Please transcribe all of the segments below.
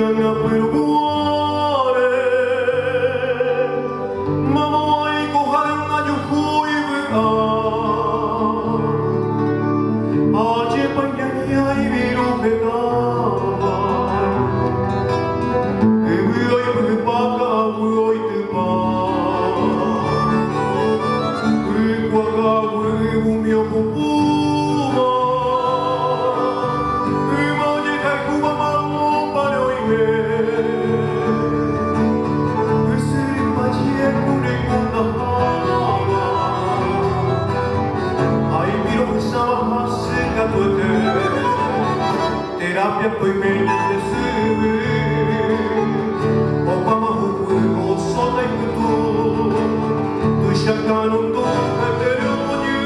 per cuore, ma vuoi cogliere una giuria? Oggi pagani ai virupetava, e vuoi per paga vuoi te pa, e quaga vuoi un mio cupuva, e moglie che cuba mamma pare me. Terapia poi meglio di sebe Opa mahu o sota ikutu Tu shakanun tu kateru monyu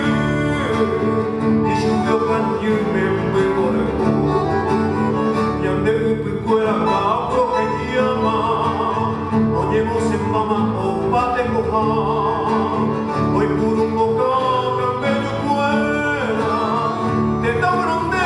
Nishu yokan yu membe koreku Yande upi kuera kapro ke kiyama Onyemo se mama opa te koha Oi purungo ka kambeju kuera Te taburon de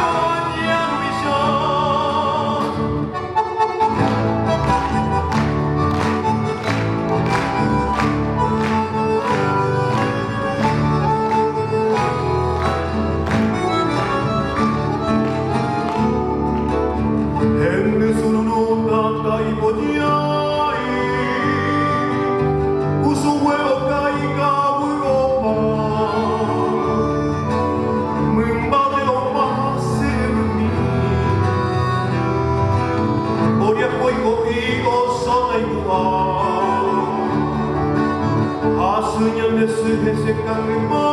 se calma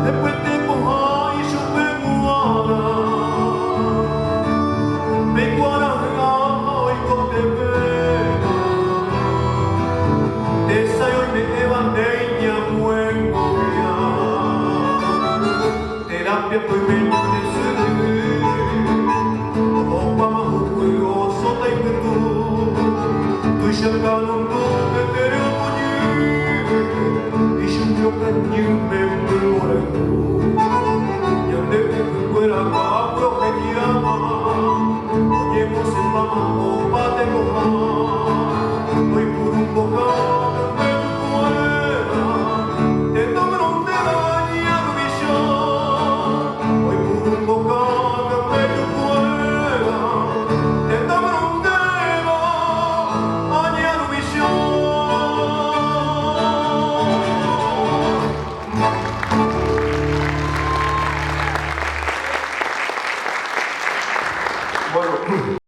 Después te coja y yo peguara Peguara y con te pega Esa y hoy me evandeña buen goya Terapia pues me parece Opa mahu o sota y que tú shakalun tu que te Yokan yu membe koreku Yande upi kuera kapro ke kiyama Onyemo se mama opa te koha Noi purungo ka kambeju kuera Te tomeron de bañar visha Noi purungo ka kambeju kuera Te tomeron de bañar visha Bueno.